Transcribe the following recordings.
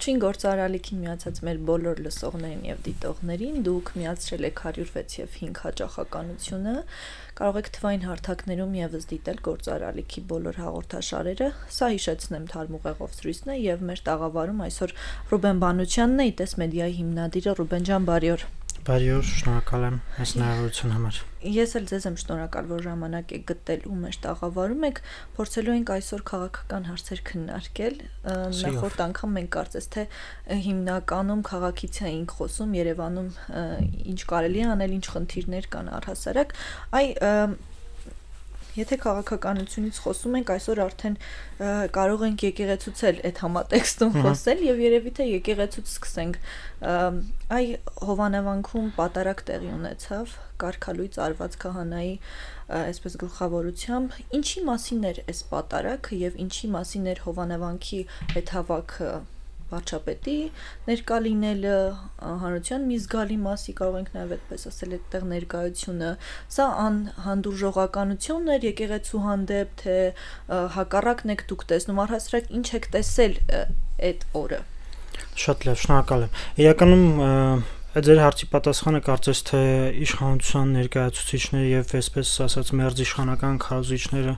Ողջույն գործարարալիքին միացած մեր բոլոր լսողներին եւ դիտողներին, դուք միացրել եք 106 եւ 5 հաճախականությունը, կարող եք թվային հարթակներում եւս դիտել գործարարալիքի բոլոր հաղորդաշարերը, սա հիշեցնեմ Թարմուղեղով Սրույսն է եւ մեր տաղավարում այսօր Ռուբեն Բանուչյանն է, ITES մեդիայի հիմնադիրը։ Ռուբեն ջան, բարի օր։ Բարի օր, շնորհակալ եմ այս հնարավորության համար։ Ես էլ ձեզ եմ շնորհակալ, որ ժամանակ եք գտել ու մեր տաղավարում եք, փորձելու ենք այսօր քաղաքական հարցեր քննարկել։ Նախորդ անգամ մենք կարծես թե հիմնականում քաղաքից էինք խոսում, Երևանում ինչ կարելի է անել, ինչ խնդիրներ կան առհասարակ։ Եթե քաղաքականությունից խոսում ենք, այսօր արդեն կարող ենք եկեղեցուց էլ այդ համատեքստում խոսել եւ երևի թե եկեղեցուց սկսենք։ Հովանավանքում պատարագ տեղի ունեցավ Կարգալույծ Արված քահանայի այսպես գլխավորությամբ, ինչի մասին էր այս պատարագը եւ ինչի մասին էր Հովանավանքի այդ հավաքը վարչապետի ներկա լինելը, հանրության մի զգալի մասի, կարող ենք նաև այդպես ասել, այդտեղ ներկայությունը, սա հանդուրժողականություն էր եկեղեցու հանդեպ, թե հակառակն եք դուք տեսնում, առհասարակ ինչ եք տեսել այդ օրը։ Շատ լավ, շնորհակալ եմ։ Իրականում ձեր հարցի պատասխանը կարծես թե իշխանության ներկայացուցիչները եւ այսպես ասած մերձ իշխանական քարոզիչները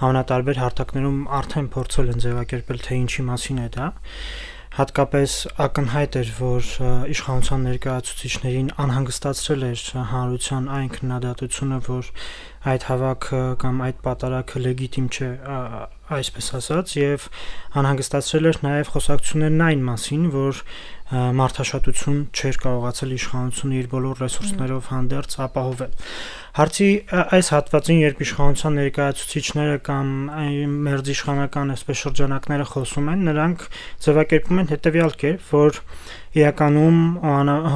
համանատարբեր հարթակներում արդեն փորձել են ձևակերպել, թե ինչի մասին է դա։ Հատկապես ակնհայտ էր, որ իշխանության ներկայացուցիչներին անհանգստացրել էր հանրության այն քննադատությունը, որ այդ հավաքը կամ այդ պատարագը լեգիտիմ չէ, այսպես ասած, եւ անհանգստացրել էր նաեւ խոսակցություններն այն մասին, որ մարդաշատություն չէր կարողացել իշխանությունը իր բոլոր ռեսուրսներով հանդերձ ապահովել։ Հարցի այս հատվածին, երբ իշխանության ներկայացուցիչները կամ մերձիշխանական այսպես շրջանակները խոսում են, նրանք ձևակերպում են հետեւյալ կերպ, որ իրականում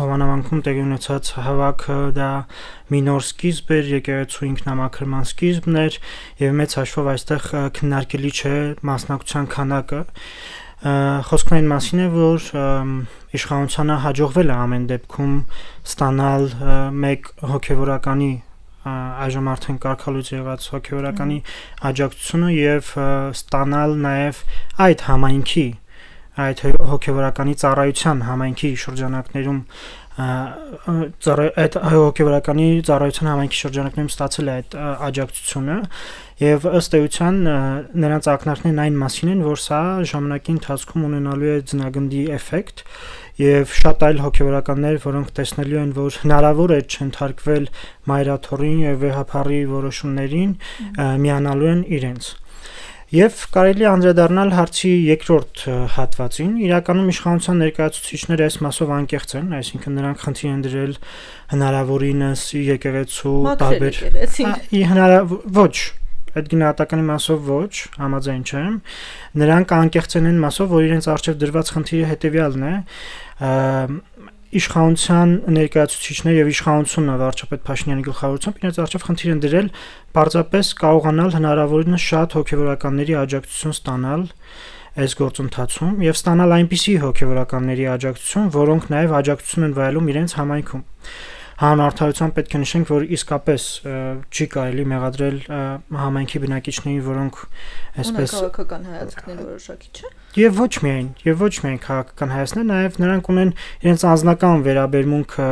Հովանավանքում տեղի ունեցած հավաքը դա մի նոր սկիզբ էր, եկեղեցու ինքնամաքրման սկիզբն էր եւ մեծ հաշվով այստեղ քննարկելի չէ մասնակցության քանակը։ Խոսքն այն մասին է, որ իշխանությանը հաջողվել է ամեն դեպքում ստանալ մեկ հոգևորականի այժմ արդեն կարգալույծ եղած հոգևորականի աջակցությունը եւ ստանալ նաեւ այդ համայնքի այդ հոգևորականի ծառայության համայնքի շրջանակներում այդ հոգևորականի ծառայության համայնքի շրջանակներում ստացել է այդ աջակցությունը եւ ըստ էության նրանց ակնարկներն այն մասին են, որ սա ժամանակի ընթացքում ունենալու է ձնագնդի էֆեկտ եւ շատ այլ հոգևորականներ, որոնք տեսնելու են, որ հնարավոր է չընթարկվել մայրաթորին եւ վեհափառի որոշումներին, միանալու են իրենց։ Եվ կարելի է անդրադառնալ հարցի երկրորդ հատվածին, իրականում իշխանության ներկայացուցիչները այս մասով անկեղծ են, այսինքն նրանք խնդիր են դրել հնարավորինս եկեղեցու տարբեր ոչ, այդ գնահատականի մասով ոչ, համաձայն չեմ, նրանք անկեղծ են այն մասով, որ իրենց առջև դրված խնդիրը հետեւյալն է, իշխանության ներկայացուցիչները եւ իշխանությունը վարչապետ Փաշինյանի գլխավորությամբ իրենց առջև խնդիր են դրել պարզապես կարողանալ հնարավորինս շատ հոգևորականների աջակցություն ստանալ այս գործընթացում եւ ստանալ այնպիսի հոգևորականների աջակցություն, որոնք նաեւ աջակցություն են վայելում իրենց համայնքում։ Հանրարդարությամբ պետք է նշենք, որ իսկապես չի կարելի մեղադրել համայնքի բնակիչներին, որոնք այսպես քաղաքական հայացքներ որոշակի չէ։ Եվ ոչ միայն քաղաքական հայացքներ, նաև նրանք ունեն իրենց անձնական վերաբերմունքը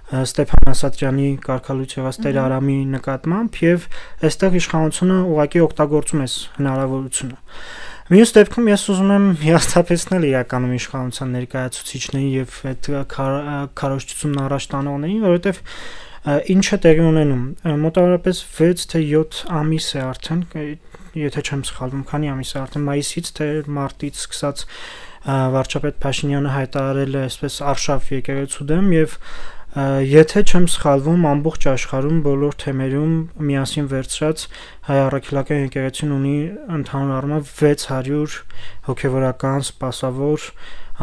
Ստեփան Ասատրյանի կարգալույծ եղած Տեր Արամի նկատմամբ եւ այստեղ իշխանությունը ուղղակի օգտագործում է հնարավորությունը։ Մյուս դեպքում ես ուզում եմ հիասթափեցնել իրականում իշխանության ներկայացուցիչներին եւ այդ քարոզչությունն առաջ տանողներին, որովհետեւ ինչը տեղի ունենում, մոտավորապես 6 թե 7 ամիս է արդեն, եթե չեմ սխալվում, քանի ամիս է արդեն մայիսից թե մարտից սկսած վարչապետ Փաշինյանը հայտարարել է այսպես արշավ եկեղեցու դեմ եւ եթե չեմ սխալվում, ամբողջ աշխարհում բոլոր թեմերում միասին վերցրած հայ առաքելական եկեղեցին ունի ընդհանուր առմամբ 600 հոգևորական սպասավոր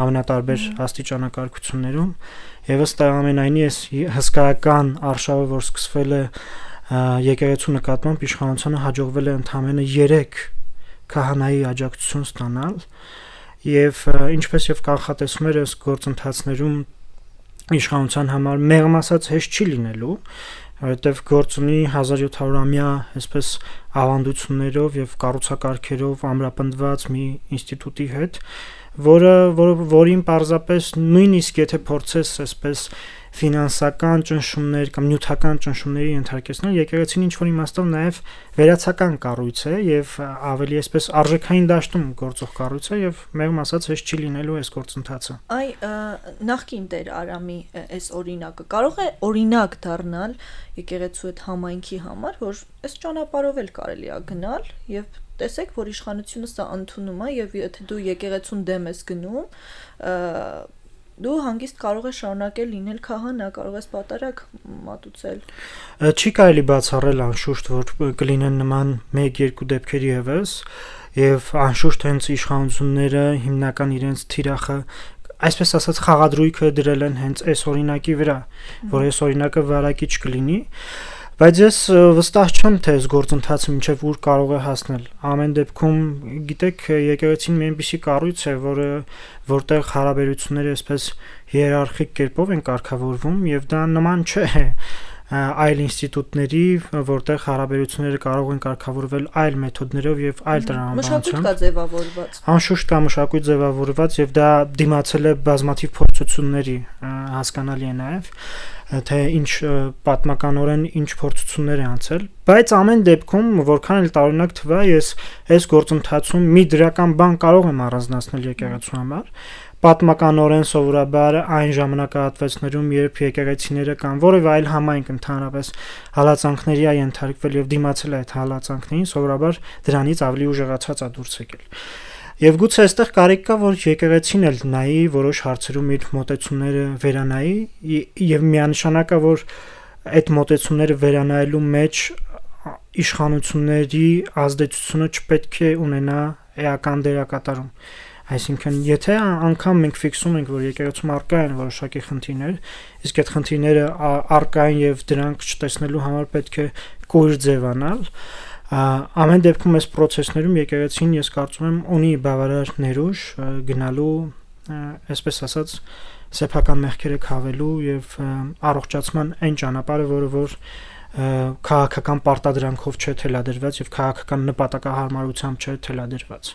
ամենատարբեր աստիճանակարգություններում եւ ըստ ամենայնի այս հսկայական արշավը, որ սկսվել է եկեղեցու նկատմամբ, իշխանությանը հաջողվել է ընդամենը 3 քահանայի աջակցություն ստանալ եւ ինչպես եւ կանխատեսում էր այս գործընթացներում իշխանության համար մեղմ ասած հեշտ չի լինելու, որովհետև գործ ունի 1700-ամյա այսպես ավանդություններով եւ կառուցակարգերով ամրապնդված մի ինստիտուտի հետ, որին պարզապես նույնիսկ եթե փորձես այսպես ֆինանսական ճնշումներ կամ նյութական ճնշումների ենթարկեցնել, եկեղեցին ինչ-որ իմաստով նաև վերացական կառույց է եւ ավելի այսպես արժեքային դաշտում գործող կառույց է եւ մեղմ ասած հեշտ չի լինելու այս գործընթացը։ Այ նախքին Տեր Արամի այս օրինակը կարող է օրինակ դառնալ եկեղեցու այդ համայնքի համար, որ այս ճանապարհով էլ կարելի է գնալ եւ տեսեք, որ իշխանությունը սա ընդունում է եւ եթե դու եկեղեցուն դեմ ես գնում, դու հանգիստ կարող ես շարունակել լինել քահանա, կարող ես պատարագ մատուցել։ Չի կարելի բացառել անշուշտ, որ կլինեն նման 1-2 դեպքեր եւս, եւ անշուշտ հենց իշխանությունները հիմնական իրենց թիրախը այսպես ասած խաղադրույքը դրել են հենց այս օրինակի վրա, որ այս օրինակը վարակիչ կլինի, բայց ես վստահ չեմ, թե այս գործընթացը մինչև ուր կարող է հասնել։ Ամեն դեպքում, գիտեք, եկեղեցին մի այնպիսի կառույց է, որտեղ հարաբերությունները այսպես հիերարխիկ կերպով են կարգավորվում եւ դա նման չէ այլ ինստիտուտների, որտեղ հարաբերությունները կարող են կարգավորվել այլ մեթոդներով եւ այլ տրամաբանությամբ։ Մշակույթ կա ձևավորված։ Անշուշտ կա մշակույթ ձևավորված եւ դա դիմացել է բազմաթիվ փորձությունների, հասկանալի է նաեւ, թե ինչ պատմականորեն ինչ փորձություններ է անցել, բայց ամեն դեպքում, որքան էլ տարօրինակ թվա, ես այս գործընթացում մի դրական բան կարող եմ առանձնացնել եկեղեցու համար։ Պատմականորեն սովորաբար այն ժամանակահատվածներում, երբ եկեղեցիները կամ որևէ այլ համայնք ընդհանրապես հալածանքների է ենթարկվել եւ դիմացել է այդ հալածանքներին, սովորաբար դրանից ավելի ուժեղացած է դուրս եկել։ Եվ գուցե այստեղ կարիք կա, որ եկեղեցին էլ նայի որոշ հարցերում իր մոտեցումները վերանայի եւ միանշանակ է, որ այդ մոտեցումները վերանայելու մեջ իշխանությունների ազդեցությունը չպետք է ունենա էական դերակատարում։ Այսինքն, եթե անգամ մենք ֆիքսում ենք, որ եկեղեցում առկա են որոշակի խնդիրներ, իսկ այդ խնդիրները առկա են եւ դրանք չտեսնելու համար պետք է կույր ձևանալ, ամեն դեպքում այս process-ներում եկեղեցին, ես կարծում եմ, ունի բավարար ներուժ գնալու, այսպես ասած, սեփական մեղքերը քավելու եւ առողջացման այն ճանապարհը, որ քաղաքական պարտադրանքով չէ թելադրված եւ քաղաքական նպատակահարմարությամբ չէ թելադրված։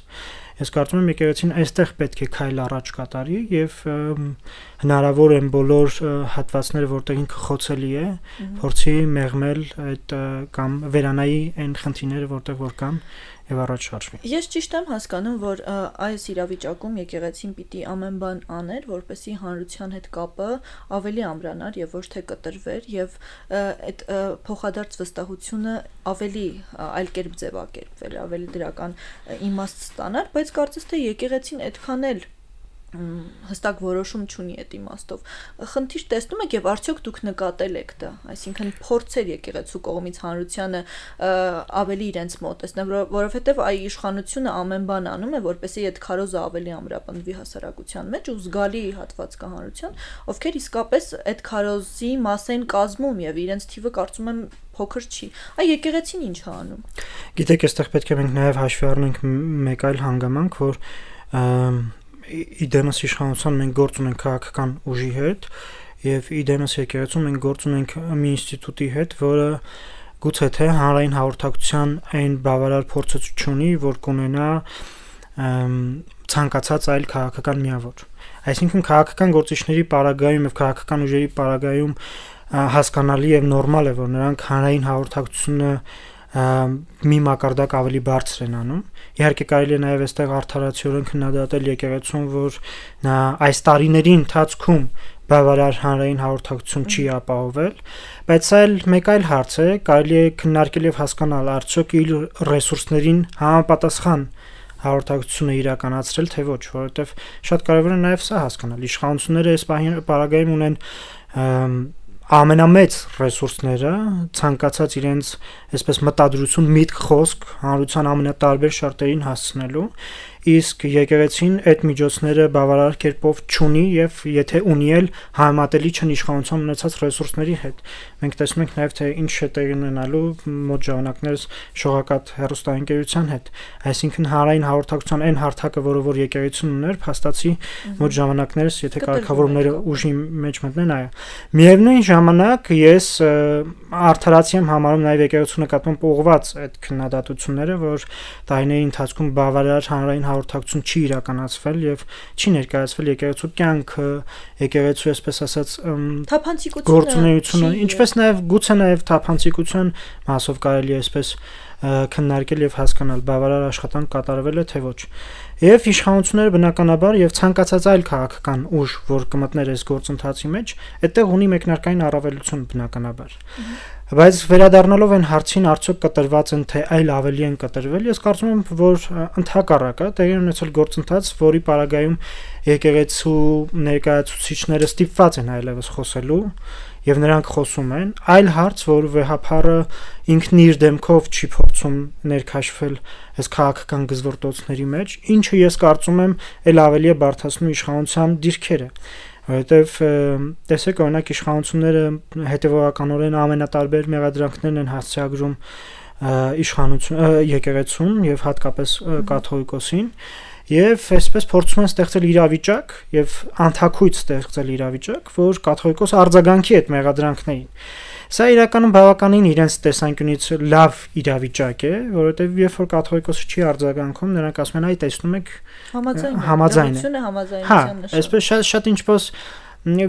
Ես կարծում եմ եկեղեցին այստեղ պետք է քայլ առաջ կատարի եւ հնարավոր են բոլոր հատվածները, որտեղ ինքը խոցելի է, փորձի մեղմել այդ կամ վերանայի այն խնդիրները, որտեղ որ կան եւ առաջ շարժվի։ Ես ճիշտ եմ հասկանում, որ այս իրավիճակում եկեղեցին պիտի ամեն բան աներ, որպեսզի հանրության հետ կապը ավելի ամրանար եւ ոչ թե կտրվեր եւ այդ փոխադարձ վստահությունը ավելի այլ կերպ ձևակերպվեր, ավելի դրական իմաստ ստանար, բայց կարծես թե եկեղեցին այդքան էլ հստակ որոշում չունի այդ իմաստով։ Խնդիր տեսնում եք եւ արդյոք դուք նկատել եք դա, այսինքն փորձեր եկեղեցու կողմից հանրությանը ավելի իրենց մոտեցնել, որովհետեւ այ իշխանությունը ամեն բան անում է, որպեսզի այդ քարոզը ավելի ամրապնդվի հասարակության մեջ ու զգալի հատված կա հանրության, ովքեր իսկապես այդ քարոզի մաս են կազմում եւ իրենց թիվը կարծում եմ փոքր չի։ Այ եկեղեցին ինչ է անում։ Գիտեք, այստեղ պետք է մենք նաեւ հաշվի առնենք մեկ այլ հանգամանք, որ իդեմս իշխանության մենք գործ ունենք քաղաքական ուժի հետ եւ իդեմս եկեղեցում մենք գործ ունենք մի ինստիտուտի հետ, որը գուցե թե հանրային հաղորդակցության այն բավարար փորձը չունի, որ կունենա ցանկացած այլ քաղաքական միավոր։ Այսինքն քաղաքական գործիչների պարագայում եւ քաղաքական ուժերի պարագայում հասկանալի եւ նորմալ է, որ նրանք հանրային հաղորդակցությունը մի մակարդակ ավելի բարձր են անում։ Իհարկե կարելի է նաև այստեղ արդարացիորեն քննադատել եկեղեցուն, որ նա այս տարիների ընթացքում բավարար հանրային հաղորդակցություն չի ապահովել, բայց սա էլ մեկ այլ հարց է, կարելի է քննարկել եւ հասկանալ արդյոք իր ռեսուրսներին համապատասխան հաղորդակցություն է իրականացրել, թե ոչ, որովհետեւ շատ կարևոր է նաև սա հասկանալ։ Իշխանությունները այս պարագայում ունեն ամենամեծ ռեսուրսները, ցանկացած իրենց այսպես մտադրություն, միտք, խոսք հանրության ամենատարբեր շերտերին հասցնելու, իսկ եկեղեցին այդ միջոցները բավարար կերպով չունի եւ եթե ունի էլ համատելի չեն իշխանության ունեցած ռեսուրսների հետ։ Մենք տեսնում ենք նաեւ թե ինչ է տեղի ունենալու մոտ ժամանակներս շողակաթ հեռուստաընկերության հետ, այսինքն հանրային հաղորդակցության այն հարթակը, որ եկեղեցին ուներ, փաստացի մոտ ժամանակներս, եթե կարգավորումները ուժի մեջ մտնեն, այո։ Միևնույն ժամանակ ես արդարացի եմ համարում նաեւ եկեղեցու նկատմամբ ուղղված այդ քննադատությունները, որ տարիների ընթացքում բավարար հանրային հաղորդակցություն չի իրականացվել եւ չի ներկայացվել եկեղեցու կյանքը, եկեղեցու այսպես ասած գործունեությունը, ինչպես նաեւ գուցե նաեւ թափանցիկության մասով կարելի է այսպես քննարկել եւ հասկանալ բավարար աշխատանք կատարվել է թե ոչ։ Եվ իշխանությունները բնականաբար եւ ցանկացած այլ քաղաքական ուժ, որ կմտներ այս գործընթացի մեջ, այդտեղ ունի մեկնարկային առավելություն բնականաբար։ Բայց վերադառնալով այն հարցին, արդյոք կտրված են թե այլ ավելի են կտրվել, ես կարծում եմ, որ ընդհակառակը տեղի ունեցել գործընթաց, որի պարագայում եկեղեցու ներկայացուցիչները ստիպված են այլևս խոսելու եւ նրանք խոսում են, այլ հարց, որ վեհապարը ինքն իր դեմքով չի փորձում ներքաշվել այս քաղաքական գզվռտոցների մեջ, ինչը ես կարծում եմ ել ավելի է բարդացնում իշխանության դիրքերը, որովհետեւ տեսեք օրինակ իշխանությունները հետեւողականորեն ամենատարբեր մեղադրանքներն են հասցեագրում եկեղեցուն եւ հատկապես կաթողիկոսին եւ այսպես փորձում են ստեղծել իրավիճակ եւ անթակույց ստեղծել իրավիճակ, որ կաթողիկոսը արձագանքի այդ մեղադրանքներին։ Սա իրականում բավականին իրենց տեսանկյունից լավ իրավիճակ է, որովհետեւ երբ որ կաթողիկոսը չի արձագանքում, նրանք ասում են՝ «Այ տեսնում եք, համաձայն է»։ Այսպես շատ ինչպես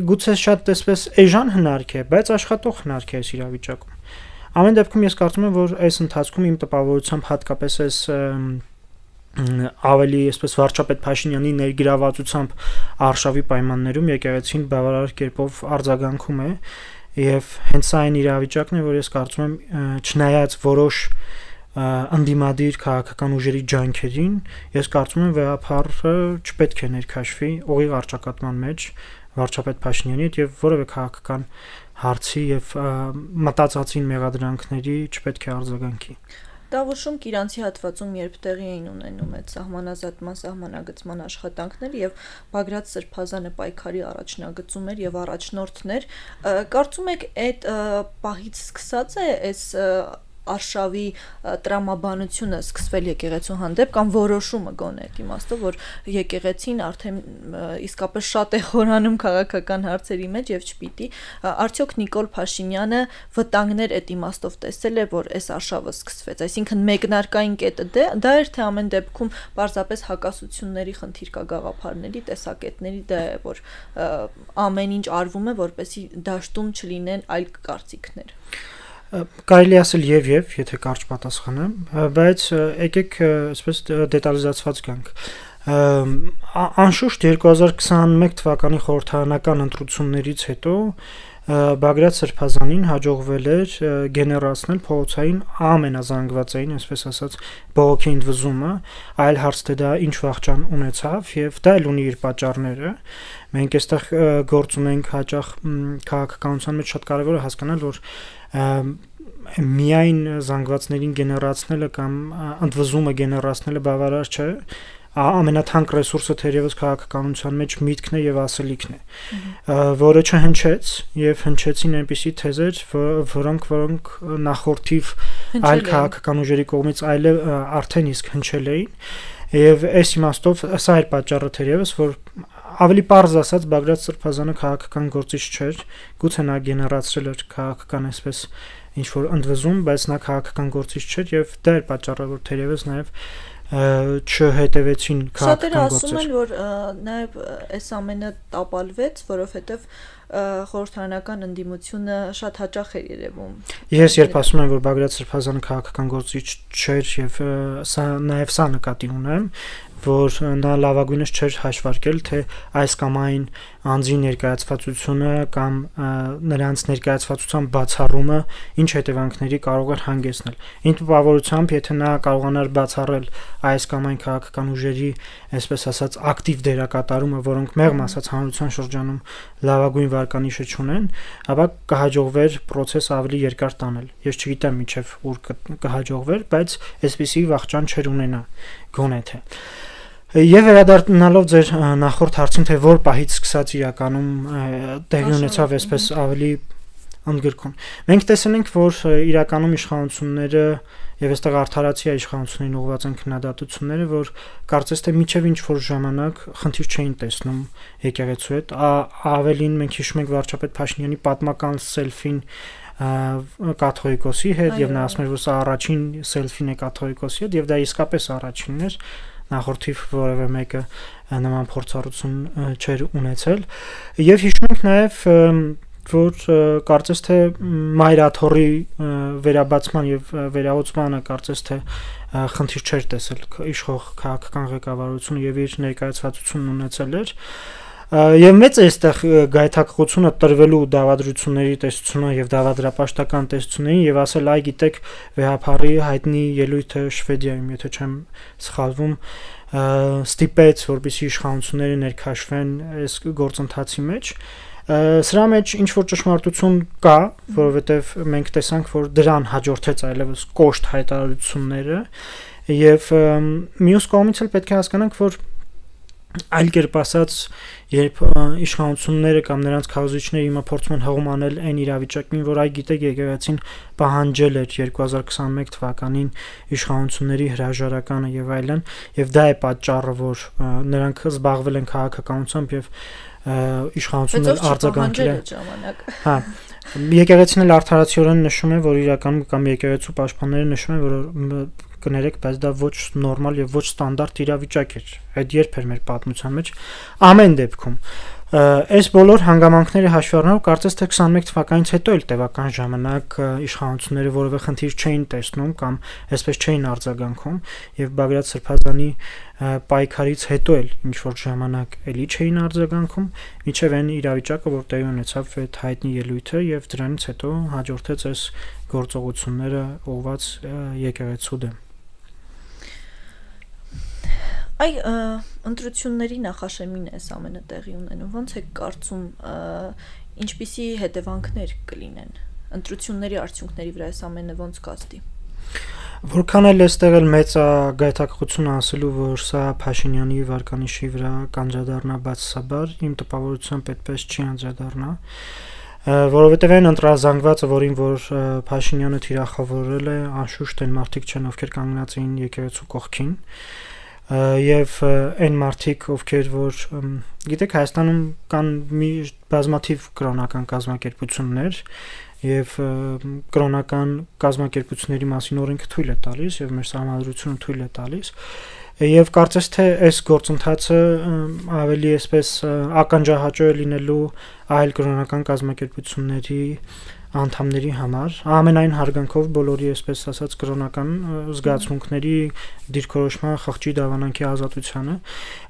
գուցե շատ այսպես էժան հնարք է, բայց աշխատող հնարք է այս իրավիճակում։ Ամեն դեպքում ես կարծում եմ, որ այս ընթացքում իմ տպավորությամբ հատկապես այս ավելի այսպես վարչապետ Փաշինյանի ներգրավվածությամբ արշավի պայմաններում եկեղեցին բավարար կերպով արձագանքում է եւ հենց սա այն իրավիճակն է, որ ես կարծում եմ չնայած որոշ անդիմադիր քաղաքական ուժերի ջանքերին, ես կարծում եմ վեհապարը չպետք է ներքաշվի ուղիղ առճակատման մեջ վարչապետ Փաշինյանի հետ եւ որևէ քաղաքական հարցի եւ մտածածին մեղադրանքների չպետք է արձագանքի։ Դավուշում Կիրանցի հատվածում երբ տեղի էին ունենում այդ սահմանազատման սահմանագծման աշխատանքները եւ Բագրատ Սրբազանը պայքարի առաջնագծում էր եւ առաջնորդներ, կարծում եք այդ պահից սկսած է այս արշավի տրամաբանությունը սկսվել եկեղեցու հանդեպ կամ որոշումը գոնե այդ իմաստով, որ եկեղեցին արդեն իսկապես շատ է խորանում քաղաքական հարցերի մեջ եւ չպիտի, արդյոք Նիկոլ Փաշինյանը վտանգներ այդ իմաստով տեսել է, որ այս արշավը սկսվեց, այսինքն մեկնարկային կետը դա էր, թե ամեն դեպքում պարզապես հակասությունների խնդիր կա գաղափարների, տեսակետների, դա է, որ ամեն ինչ արվում է, որպեսզի դաշտում չլինեն այլ կարծիքներ։ Կարելի ասել եւ, եթե կարճ պատասխանեմ, բայց եկեք այսպես դետալիզացված գանք։ Անշուշտ 2021 թվականի խորհրդարանական ընտրություններից հետո Բագրատ Սրբազանին հաջողվել էր գեներացնել փողոցային ամենազանգվածային, այսպես ասած, բողոքի ընդվզումը, այլ հարց թե դա ինչ վախճան ունեցավ եւ դա էլ ունի իր պատճառները։ Մենք այստեղ գործ ունենք հաճախ քաղաքականության մեջ շատ կարեւոր է հասկանալ, որ միայն զանգվածներին գեներացնելը կամ ընդվզումը գեներացնելը բավարար չէ, ամենաթանկ ռեսուրսը թերևս քաղաքականության մեջ միտքն է եւ ասելիքն է, որը չհնչեց եւ հնչեցին այնպիսի թեզեր, որոնք նախորդիվ այլ քաղաքական ուժերի կողմից այլ արդեն իսկ հնչել էին եւ այս իմաստով սա էր պատճառը թերևս, որ ավելի պարզ ասած Բագրատ Սրբազանը քաղաքական գործիչ չէր, գուցե նա գեներացրել էր քաղաքական այսպես ինչ որ ընդվզում, բայց նա քաղաքական գործիչ չէր եւ դա էր պատճառը, որ թերևս նաեւ չհետևեցին քաղաքական գործեր։ Շատերը ասում են, որ նաեւ այս ամենը տապալվեց, որովհետեւ խորհրդարանական ընդդիմությունը շատ հաճախ էր երևում։ Ես երբ ասում եմ, որ Բագրատ Սրբազանը քաղաքական գործիչ չէր եւ նաեւ սա նկատի ունեմ, որ նա լավագույնս չէր հաշվարկել, թե այս կամ այն անձի ներկայացվածությունը կամ նրանց ներկայացվածության բացառումը ինչ հետևանքների կարող էր հանգեցնել։ Ինչ տպավորությամբ, եթե նա կարողանար բացառել այս կամ այն քաղաքական ուժերի, այսպես ասած, ակտիվ դերակատարումը, որոնք մեղմ ասած հանրության շրջանում լավագույն վարկանիշը չունեն, ապա կհաջողվեր process ավելի երկար տանել։ Ես չգիտեմ միջև ուր կհաջողվեր, բայց այսպիսի վախճան չեր ունենա գոնե թե։ Եվ վերադառնալով ձեր նախորդ հարցին, թե որ պահից սկսած իրականում տեղի ունեցավ այսպես ավելի ընդգրկուն։ Մենք տեսել ենք, որ իրականում իշխանությունները եւ այստեղ արդարացի իշխանություններին ուղղված են քննադատությունները, որ կարծես թե միջև ինչ որ ժամանակ խնդիր չէին տեսնում եկեղեցու հետ, ավելին մենք հիշում ենք վարչապետ Փաշինյանի պատմական սելֆին կաթողիկոսի հետ եւ նա ասում էր, որ սա առաջին սելֆին է կաթողիկոսի հետ եւ դա իսկապես առաջինն էր։ նախորդիվ որևէ մեկը նման փորձառություն չէր ունեցել եւ հիշում ենք նաեւ որ կարծես թե մայրաթորի վերաբացման եւ վերահոսմանը կարծես թե խնդիր չէր տեսել իշխող քաղաքական ղեկավարությունը եւ իր ներկայացվածությունն ունեցել էր եւ մեծ է այստեղ գայթակղությունը տրվելու դավադրությունների տեսությունը եւ դավադրապաշտական տեսություններին եւ ասել այ գիտեք վեհապարի հայտնի ելույթը Շվեդիայում եթե չեմ սխալվում ստիպեց որպեսզի իշխանությունները ներքաշվեն այս գործընթացի մեջ սրա մեջ ինչ որ ճշմարտություն կա որովհետեւ մենք տեսանք որ դրան հաջորդեց այլևս կոշտ հայտարարությունները եւ մյուս կողմից էլ պետք է հասկանանք որ այլ կերպ ասած երբ իշխանությունները կամ նրանց քաղաքացիները հիմա փորձում են հղում անել այն իրավիճակին որ այ գիտեք եկեղեցին պահանջել էր 2021 թվականին իշխանությունների հրաժարականը եւ այլն եւ դա է պատճառը որ նրանք զբաղվել են քաղաքականությամբ եւ իշխանությունները արձագանքել են հա եկեղեցին էլ արդարացիորեն նշում է որ իրականում կամ եկեղեցու պաշտպանները նշում են որ կներեք, բայց դա ոչ նորմալ եւ ոչ ստանդարտ իրավիճակ էր։ Այդ երբ էր մեր պատմության մեջ ամեն դեպքում այս բոլոր հանգամանքները հաշվի առնելով կարծես թե 21 թվականից հետո էլ տևական ժամանակ իշխանությունները որևէ խնդիր չէին տեսնում կամ այսպես չէին արձագանքում եւ Բագրատ Սրբազանի պայքարից հետո էլ ինչ որ ժամանակ էլի չէին արձագանքում միջև այն իրավիճակը որ տեղի ունեցավ այդ հայտնի ելույթը եւ դրանից հետո հաջորդեց այս գործողությունները ուղղված եկեղեցու դեմ Այ ընտրությունների նախաշեմին էս ամենը տեղի ունենում ոնց է կարծում ինչպիսի հետևանքներ կլինեն ընտրությունների արդյունքների վրա էս ամենը ոնց կազդի Որքան էլ էստեղ էլ մեծ գայթակղություն ասելու որ սա Փաշինյանի վարկանիշի վրա կանդրադառնա բացասաբար իմ տպավորությամբ այդպես չի անդրադառնա որովհետև այն ընտրազանգվածը որին որ Փաշինյանը թիրախավորել է անշուշտ այն մարդիկ չեն ովքեր կանգնած էին եկեղեցու կողքին եւ այն մարդիկ ովքեր որ գիտեք Հայաստանում կան մի բազմաթիվ կրոնական կազմակերպություններ եւ կրոնական կազմակերպությունների մասին օրենքը թույլ է տալիս եւ մեր համադրությունը թույլ է տալիս եւ կարծես թե այս գործընթացը ավելի այսպես ականջահաճո է լինելու այլ կրոնական կազմակերպությունների անդամների համար ամենայն հարգանքով բոլորի այսպես ասած կրոնական զգացմունքների դիրքորոշման խղճի դավանանքի ազատությանը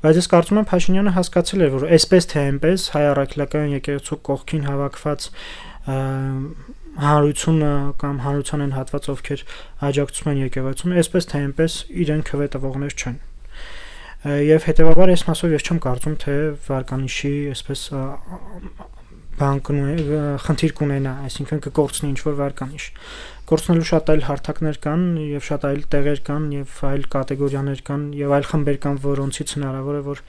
բայց ես կարծում եմ Փաշինյանը հասկացել է որ այսպես թե այնպես հայ առաքելական եկեղեցու կողքին հավաքված հանրությունը կամ հանրության են հատված ովքեր աջակցում են եկեղեցուն այսպես թե այնպես իրեն քվե տվողներ չեն եւ հետեւաբար այս մասով ես չեմ կարծում թե վարկանիշի այսպես խնդիր կունենա, այսինքն կկորցնի ինչ-որ վարկանիշ։ Կորցնելու շատ այլ հարթակներ կան եւ շատ այլ տեղեր կան եւ այլ կատեգորիաներ կան եւ այլ խմբեր կան, որոնցից հնարավոր է որ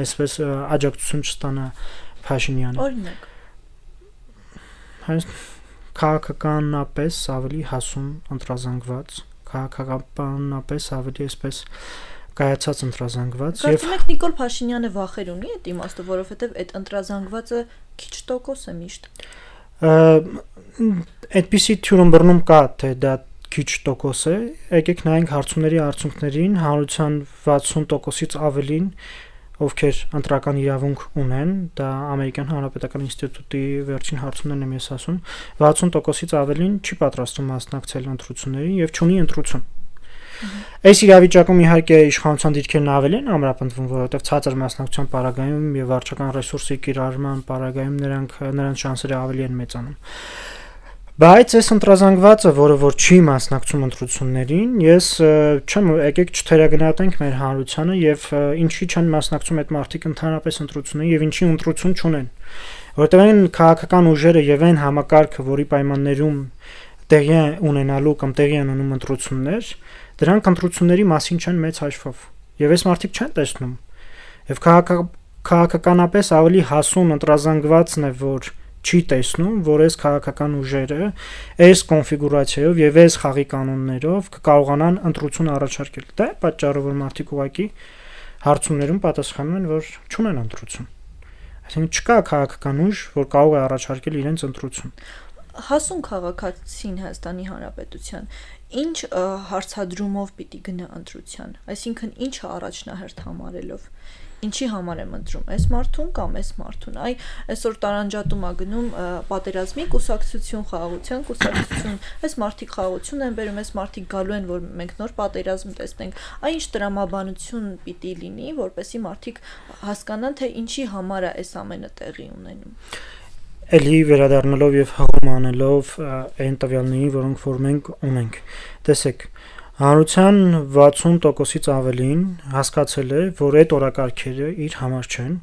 այսպես աջակցություն չստանա Փաշինյանը։ Օրինակ քաղաքականապես ավելի հասուն ընտրազանգված, քաղաքականապես ավելի այսպես կայացած ընտրազանգված եւ Կարծում եք Նիկոլ Փաշինյանը վախեր ունի այդ իմաստով, որովհետեւ այդ ընտրազանգվածը քիչ տոկոս է միշտ։ Այդպիսի թյուրըմբռնում կա, թե դա քիչ տոկոս է, եկեք նայենք հարցումների արդյունքներին, հանրության 60%-ից ավելին, ովքեր ընտրական իրավունք ունեն, դա Ամերիկյան Հանրապետական ինստիտուտի վերջին հարցումներն եմ ես ասում, 60%-ից ավելին չի պատրաստվում մասնակցել ընտրություններին եւ չունի ընտրություն։ Այս իրավիճակում իհարկե իշխանության դիրքերն ավելի են ամրապնդվում, որովհետև ցածր մասնակցության պարագայում եւ վարչական ռեսուրսի կիրառման պարագայում նրանց շանսերը ավելի են մեծանում։ Բայց այս ընտրազանգվածը, որը որ չի մասնակցում ընտրություններին, ես չեմ եկեք չթերագնահատենք մեր հանրությանը եւ ինչի չեն մասնակցում այդ մարդիկ ընդհանրապես ընտրություններին եւ ինչի ընտրություն չունեն, որովհետև այն քաղաքական ուժերը եւ այն համակարգը, որի պայմաններում տեղի ունենալու կամ տեղի են ունենում ընտրություններ, դրանք ընտրությունների մասին չեն մեծ հաշվով եւ այս մարդիկ չեն տեսնում եւ քաղաքականապես ավելի հասուն ընտրազանգվածն է որ չի տեսնում որ այս քաղաքական ուժերը այս կոնֆիգուրացիայով եւ այս խաղի կանոններով կկարողանան ընտրություն առաջարկել դա է պատճառը որ մարդիկ ուղղակի հարցումներում պատասխանում են որ չունեն ընտրություն այսինքն չկա քաղաքական ուժ որ կարող է առաջարկել իրենց ընտրություն Հասուն քաղաքացին Հայաստանի Հանրապետության ինչ հարցադրումով պիտի գնա ընտրության, այսինքն ինչը առաջնահերթ համարելով, ինչի համար եմ ընտրում, այս մարդուն կամ այս մարդուն, այսօր տարանջատում է գնում պատերազմի կուսակցություն, խաղաղության կուսակցություն, այս մարդիկ խաղաղություն են բերում, այս մարդիկ գալու են, որ մենք նոր պատերազմ տեսնենք, ինչ տրամաբանություն պիտի լինի, որպեսզի մարդիկ հասկանան, թե ինչի համար է այս ամենը տեղի ունենում։ Էլի վերադառնալով եւ հղում անելով այն տվյալներին, որոնք որ մենք ունենք։ Տեսեք, հանրության 60%-ից ավելին հասկացել է, որ այդ օրակարգերը իր համար չեն,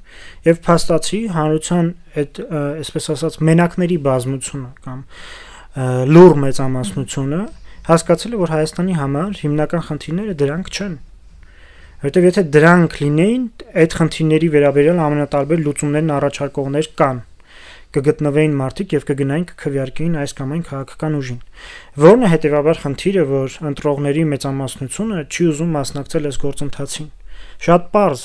եւ փաստացի հանրության այդ, այսպես ասած, մենակների բազմությունը կամ լուր մեծամասնությունը հասկացել է, որ Հայաստանի համար հիմնական խնդիրները դրանք չեն։ Որտեւ եթե դրանք լինեին, այդ խնդիրների վերաբերյալ ամենատարբեր լուծումներն առաջարկողներ կան։ Կգտնվեին մարդիկ եւ կգնային կքվեարկեին այս կամ այն քաղաքական ուժին։ Որն է հետեւաբար խնդիրը, որ ընտրողների մեծամասնությունը չի ուզում մասնակցել այս գործընթացին։ Շատ պարզ,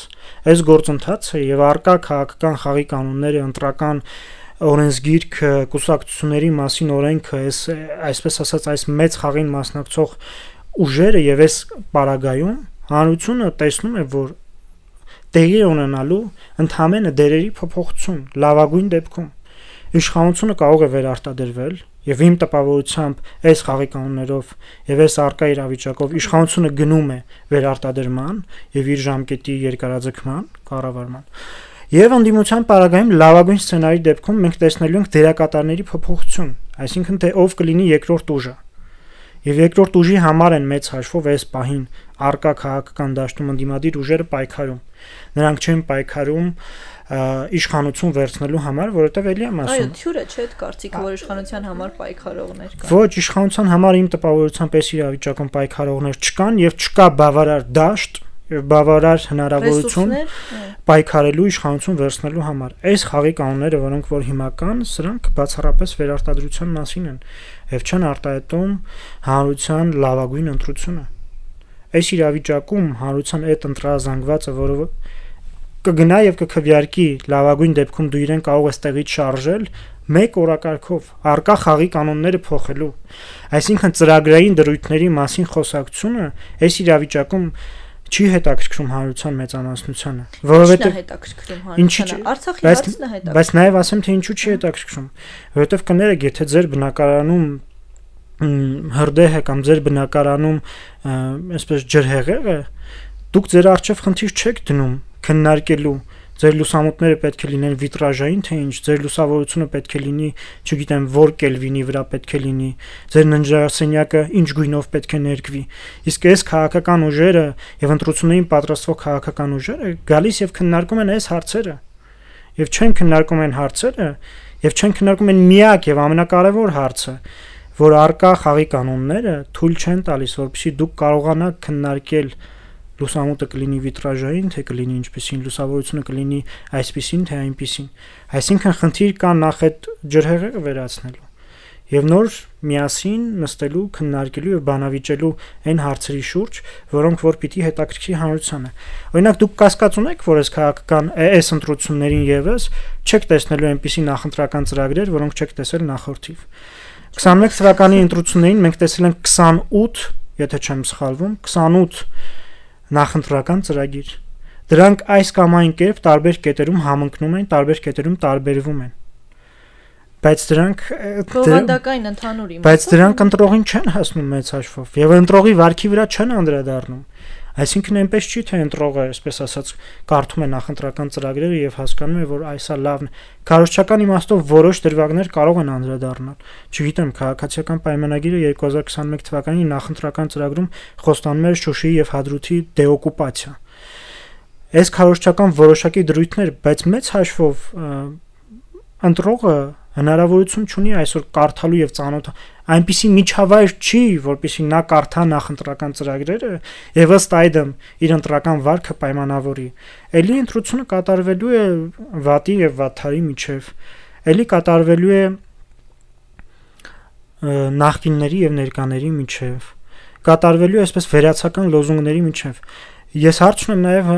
այս գործընթացը եւ արկա քաղաքական խաղի կանոնները, ընտրական օրենսգիրքը, կուսակցությունների մասին օրենքը, այսպես ասած, այս մեծ խաղին մասնակցող ուժերը եւ այս պարագայում հանրությունը տեսնում է, որ տեղի ունենալու ընդհանրապես դերերի փոփոխություն լավագույն դեպքում իշխանությունը կարող է վերարտադրվել եւ իմ տպավորությամբ այս խաղի կանոններով եւ այս արկա իրավիճակով իշխանությունը գնում է վերարտադրման եւ իր ժամկետի երկարաձգման, կառավարման։ Եվ ընդդիմության պարագայում լավագույն սցենարի դեպքում մենք տեսնելու ենք դերակատարների փոփոխություն, այսինքն թե ով կլինի երկրորդ ուժը։ Եվ երկրորդ ուժի համար են մեծ հաշվով այս պահին արկա քաղաքական դաշտում ընդդիմադիր ուժերը պայքարում։ Նրանք չեն պայքարում իշխանություն վերցնելու համար, որովհետև էլի եմ ասում։ Այո, թյուրը չէ այդ կարծիքը, որ իշխանության համար պայքարողներ կան։ Ոչ, իշխանության համար իմ տպավորությամբ այս իրավիճակում պայքարողներ չկան եւ չկա բավարար դաշտ եւ բավարար հնարավորություն պայքարելու իշխանություն վերցնելու համար։ Այս խաղի կանոնները, որոնք որ հիմա կան, սրանք բացառապես վերարտադրության մասին են եւ չեն արտահայտում հանրության լավագույն ընտրությունը։ Այս իրավիճակում հանրության այդ ընտրազանգվածը, որը կգնա եւ կքվեարկի լավագույն դեպքում դու իրեն կարող ես տեղից շարժել մեկ օրակարգով արկա խաղի կանոնները փոխելու, այսինքն ծրագրային դրույթների մասին խոսակցությունը այս իրավիճակում չի հետաքրքրում հանրության մեծամասնությանը, որովհետեւ հետաքրքրում հանրությանը Արցախի հարցն է հետաքրքրում, բայց նաեւ ասեմ թե ինչու չի հետաքրքրում, որովհետեւ կներեք, եթե ձեր բնակարանում հրդեհը կամ ձեր բնակարանում այսպես ջրհեղեղ է, դուք ձեր արժեվ խնդիր չեք դնում քննարկելու ձեր լուսամուտները պետք է լինեն վիտրաժային թե ինչ, ձեր լուսավորությունը պետք է լինի, չգիտեմ, որ կելվինի վրա պետք է լինի, ձեր ննջարսենյակը ինչ գույնով պետք է ներկվի։ Իսկ այս քաղաքական ուժերը եւ ընտրություններին պատրաստվող քաղաքական ուժերը գալիս եւ քննարկում են այս հարցերը։ Եվ չեն քննարկում են հարցերը, եւ չեն քննարկում են միակ եւ ամենակարևոր հարցը, որ արկա խաղի կանոնները թույլ չեն տալիս, որպեսզի դուք կարողանաք քննարկել լուսամուտը կլինի վիտրաժային, թե կլինի ինչպեսին, լուսավորությունը կլինի այսպեսին, թե այնպեսին։ Այսինքն խնդիր կա նախ այդ ջրհեղեղը վերացնելու եւ նոր միասին նստելու, քննարկելու եւ բանավիճելու այն հարցերի շուրջ, որոնք որ պիտի հետաքրքրի հանրությանը։ Օրինակ դուք կասկած ունեք, որ այս քաղաքական այս ընտրություններին եւս չեք տեսնելու այնպիսի նախընտրական ծրագրեր, որոնք չեք տեսել նախորդիվ։ 21 թվականի ընտրություններին մենք տեսել ենք 28, եթե չեմ սխալվում, 28 նախընտրական ծրագիր։ Դրանք այս կամ այն կերպ տարբեր կետերում համընկնում են, տարբեր կետերում տարբերվում են։ Բայց դրանք բովանդակային ընդհանուր իմաստով, բայց դրանք ընտրողին չեն հասնում մեծ հաշվով եւ ընտրողի վարքի վրա չեն անդրադառնում։ Այսինքն այնպես չի թե ընտրողը, այսպես ասած, կարդում է նախընտրական ծրագրերը եւ հասկանում է, որ այսա լավն է։ Քարոզչական իմաստով որոշ դրվագներ կարող են անդրադառնալ։ Չգիտեմ, քաղաքացիական պայմանագիրը 2021 թվականի նախընտրական ծրագրում խոստանում էր Շուշիի եւ Հադրութի դեօկուպացիա։ Այս քարոզչական որոշակի դրույթներ, բայց մեծ հաշվով ընտրողը հնարավորություն չունի այսօր կարդալու եւ ծանոթ այնպիսի միջավայր չի, որպեսզի նա կարդա նախընտրական ծրագրերը եւ ըստ այդմ իր ընտրական վարքը պայմանավորի։ Էլի ընտրությունը կատարվելու է վատի եւ վատթարի միջև, էլի կատարվելու է նախկինների եւ ներկաների միջև, կատարվելու է այսպես վերացական լոզունգների միջև։ Ես հարց ունեմ նաև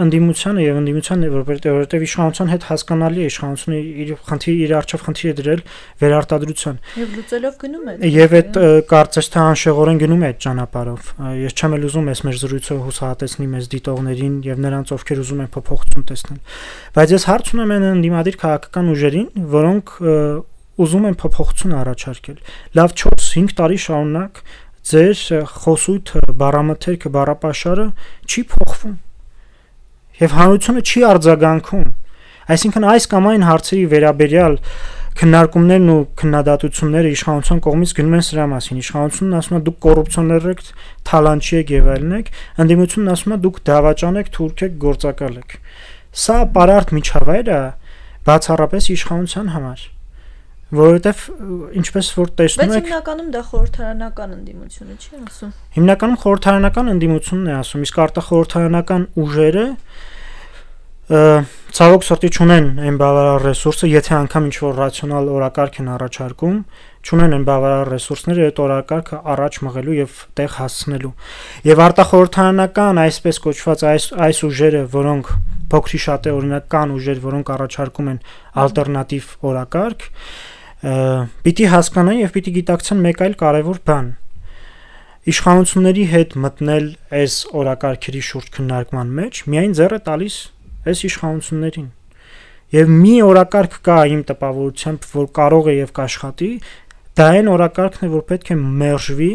ընդդիմությանը եւ ընդդիմությանը, որովհետեւ իշխանության հետ հասկանալի է իշխանությունը իր արժեվ խնդիր է դրել վերարտադրության եւ լուծելով գնում է եւ այդ կարծես թե անշեղորեն գնում է այդ ճանապարհով ես չեմ էլ ուզում այս մեր զրույցը հուսահատեցնի մեզ դիտողներին եւ նրանց ովքեր ուզում են փոփոխություն տեսնել բայց ես հարց ունեմ այն ընդդիմադիր քաղաքական ուժերին որոնք ուզում են փոփոխություն առաջարկել լավ 4-5 տարի շարունակ ձեր խոսույթը, բառամթերքը, բառապաշարը չի փոխվում։ Եվ հանրությունը չի արձագանքում։ Այսինքն այս կամ այն հարցերի վերաբերյալ քննարկումներն ու քննադատությունները իշխանության կողմից գնում են սրա մասին։ Իշխանությունն ասում է դուք կոռուպցիոներ եք, թալանչի եք եւ այլն եք, ընդդիմությունն ասում է դուք դավաճան եք, թուրք եք, գործակալ եք։ Սա պարարտ միջավայր է բացառապես իշխանության համար։ Որովհետև ինչպես որ տեսնում եք, բայց հիմնականում դա խորհրդարանական ընդդիմությունը չի ասում։ Հիմնականում խորհրդարանական ընդդիմությունն է ասում, իսկ արտախորհրդարանական ուժերը ցավոք սրտի չունեն այն բավարար ռեսուրսը, եթե անգամ ինչ-որ ռացիոնալ օրակարգ են առաջարկում, չունեն այն բավարար ռեսուրսները այդ օրակարգը առաջ մղելու եւ տեղ հասցնելու։ Եվ արտախորհրդարանական այսպես կոչված այս ուժերը, որոնք փոքրի շատ է օրինակ կան ուժեր, որոնք առաջարկում են ալտերնատիվ օրակարգ, պիտի հասկանան եւ պիտի գիտակցեն մեկ այլ կարեւոր բան։ Իշխանությունների հետ մտնել այս օրակարգերի շուրջ քննարկման մեջ միայն ձեռը տալիս այս իշխանություններին։ Եվ մի օրակարգ կա իմ տպավորությամբ, որ կարող է եւ կաշխատի, դա այն օրակարգն է, որ պետք է մերժվի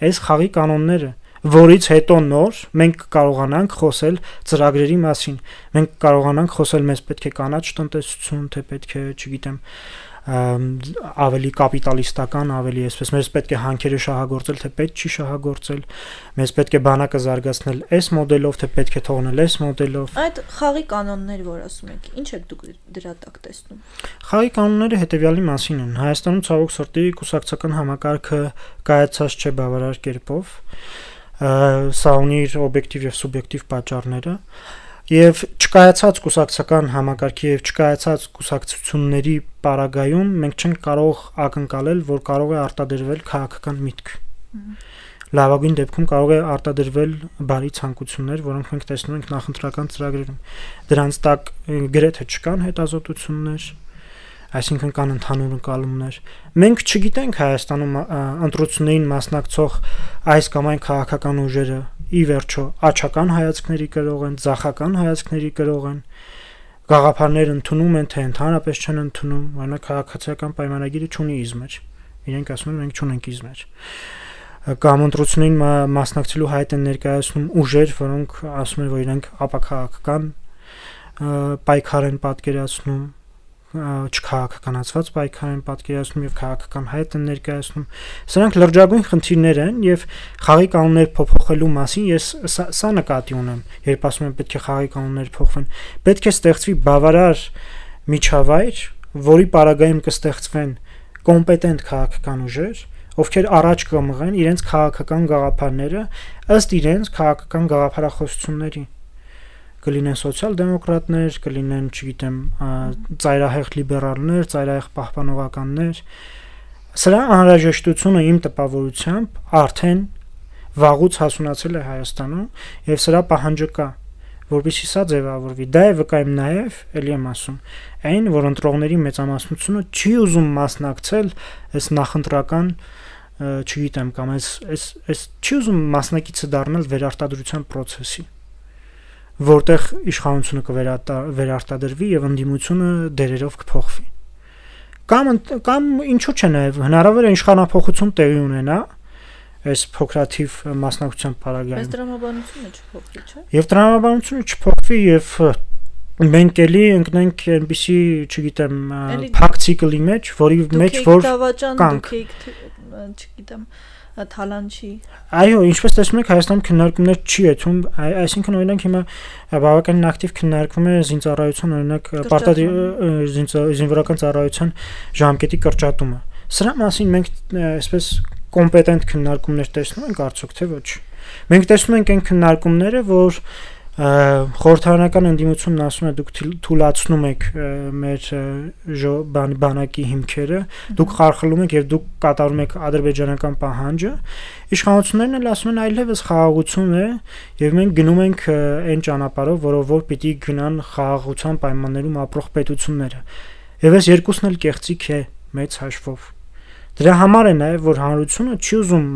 այս խաղի կանոնները, որից հետո նոր մենք կարողանանք խոսել ծրագրերի մասին։ Մենք կարողանանք խոսել մեզ պետք է կանաչ տնտեսություն, թե պետք է, չգիտեմ, ավելի կապիտալիստական, ավելի այսպես մեզ պետք է հանքերը շահագործել, թե պետք չի շահագործել, մեզ պետք է բանակը զարգացնել այս մոդելով, թե պետք է թողնել այս մոդելով։ Այդ խաղի կանոններ, որ ասում եք, ինչ եք դուք դրա տակ տեսնում։ Խաղի կանոնները հետեւյալի մասին են։ Հայաստանում ցավոք սրտի կուսակցական համակարգը կայացած չէ բավարար կերպով։ Սա ունի իր օբյեկտիվ եւ սուբյեկտիվ պատճառները։ Եվ չկայացած կուսակցական համակարգի եւ չկայացած կուսակցությունների պարագայում մենք չենք կարող ակնկալել, որ կարող է արտադրվել քաղաքական միտք։ Լավագույն դեպքում կարող է արտադրվել բարի ցանկություններ, որոնք մենք տեսնում ենք նախընտրական ծրագրերում։ Դրանց տակ գրեթե չկան հետազոտություններ, այսինքն կան ընդհանուր ընկալումներ։ Մենք չգիտենք Հայաստանում ընտրություններին մասնակցող այս կամ այն քաղաքական ուժերը ի վերջո աչական հայացքների կրող են, ձախական հայացքների կրող են, գաղափարներ ընդունում են, թե ընդհանրապես չեն ընդունում, օրինակ քաղաքացիական պայմանագիրը չունի իզմեր։ Իրենք ասում են մենք չունենք իզմեր։ Կամ ընտրություններին մասնակցելու հայտ են ներկայացնում ուժեր, որոնք ասում են, որ իրենք ապաքաղաքական պայքար են պատկերացնում, չքաղաքականացված պայքար են պատկերացնում եւ քաղաքական հայտ են ներկայացնում։ Սրանք լրջագույն խնդիրներ են եւ խաղի կանոններ փոփոխելու մասին ես սա նկատի ունեմ, երբ ասում եմ պետք է խաղի կանոններ փոխվեն, պետք է ստեղծվի բավարար միջավայր, որի պարագայում կստեղծվեն կոմպետենտ քաղաքական ուժեր, ովքեր առաջ կմղեն իրենց քաղաքական գաղափարները ըստ իրենց քաղաքական գաղափարախոսությունների։ Կլինեն սոցիալ-դեմոկրատներ, կլինեն, չգիտեմ, ծայրահեղ լիբերալներ, ծայրահեղ պահպանողականներ։ Սրա անհրաժեշտությունը իմ տպավորությամբ արդեն վաղուց հասունացել է Հայաստանում եւ սրա պահանջը կա, որովհետեւ սա ձևավորվի։ Դա է վկայում նաեւ, ելի եմ ասում, այն, որ ընտրողների մեծամասնությունը չի ուզում մասնակցել այս նախընտրական, չգիտեմ, կամ այս չի ուզում մասնակիցը դառնալ վերարտադրության process-ի, որտեղ իշխանությունը կվերարտադրվի եւ ընդդիմությունը դերերով կփոխվի։ Կամ ինչու՞ չէ նաեւ հնարավոր է իշխանափոխություն տեղի ունենա այս փոքրաթիվ մասնակցության պարագայում։ Բայց տրամաբանությունը չփոխվի, չէ՞։ Եվ տրամաբանությունը չփոխվի եւ մենք էլի ընկնենք այնպիսի, չգիտեմ, փակ ցիկլի մեջ, որի մեջ որ կանք, չգիտեմ, թալանչի։ Այո, ինչպես տեսնում եք, Հայաստանում քննարկումներ չի եթում, այսինքն օրինակ հիմա բավականին ակտիվ քննարկվում է զինծառայության, օրինակ զինվորական ծառայության ժամկետի կրճատումը։ Սրա մասին մենք այսպես կոմպետենտ քննարկումներ տեսնում ենք արդյոք թե ոչ։ Մենք տեսնում ենք այն քննարկումները, որ Խորհրդարանական ընդդիմությունն ասում է դուք թույլատնում եք մեր բանակի հիմքերը, դուք խարխլում եք եւ դուք կատարում եք ադրբեջանական պահանջը, իշխանություններն էլ ասում են այլևս խաղաղություն է եւ մենք գնում ենք այն ճանապարհով, որով որ պիտի գնան խաղաղության պայմաններում ապրող պետությունները։ Եվ այս երկուսն էլ կեղծիք է մեծ հաշվով։ Դրա համար է նաև որ հանրությունը չի ուզում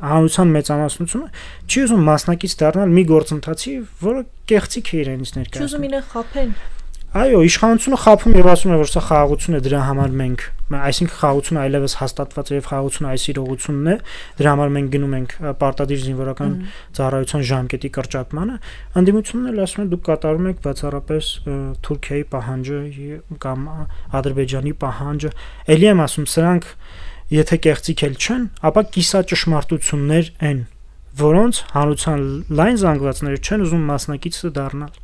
հանրության մեծամասնությունը չի ուզում մասնակից դառնալ մի գործընթացի, որը կեղծիք է իրենից ներկայացնում։ Չի ուզում իրեն խաբեն։ Այո, իշխանությունը խափում եւ ասում է որ սա խաղաղություն է, դրա համար մենք, այսինքն խաղաղությունը այլևս հաստատված է եւ խաղաղությունը այս իրողությունն է, դրա համար մենք գնում ենք պարտադիր զինվորական ծառայության ժամկետի կրճատմանը, ընդդիմությունն էլ ասում է դուք կատարում եք բացառապես Թուրքիայի պահանջը կամ Ադրբեջանի պահանջը, ելի եմ ասում սրանք եթե կեղծիք էլ չեն, ապա կիսաճշմարտություններ են, որոնց հանրության լայն զանգվածները չեն ուզում մասնակիցը դառնալ։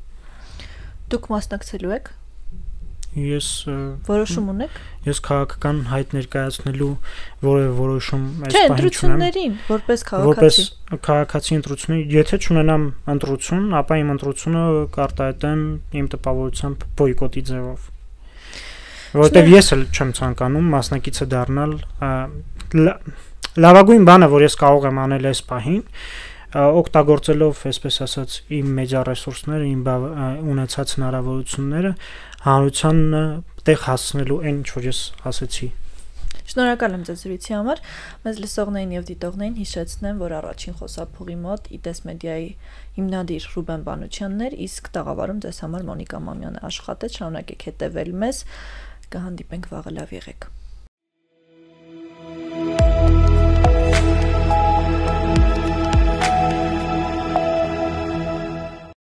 Դուք մասնակցելու եք։ Ես որոշում ունեք։ Ես քաղաքական հայտ ներկայացնելու որևէ որոշում այս պահին չունեմ։ Չէ, ընտրություններին, որպես քաղաքացի։ Որպես քաղաքացի ընտրությունների, եթե չունենամ ընտրություն, ապա իմ ընտրությունը կարտահայտեմ իմ տպավորությամբ բոյկոտի ձևով։ Որտեւ ես էլ չեմ ցանկանում մասնակիցը դառնալ, լավագույն բանը, որ ես կարող եմ անել այս պահին, օգտագործելով, այսպես ասած, իմ մեդիա ռեսուրսները, իմ ունեցած հնարավորությունները հանրության տեղ հասցնելու այն, ինչ որ ես ասեցի։ Շնորհակալ եմ ձեզ զրույցի համար։ Մեզ լսողներին եւ դիտողներին հիշեցնեմ, որ առաջին խոսափողի մոտ ITES Media-ի հիմնադիր Ռուբեն Բանուչյանն էր, իսկ տաղավարում ձեզ համար Մոնիկա Մամյանը աշխատեց, շնորհակալեք հետևել մեզ, կհանդիպենք վաղը, լավ եղեք։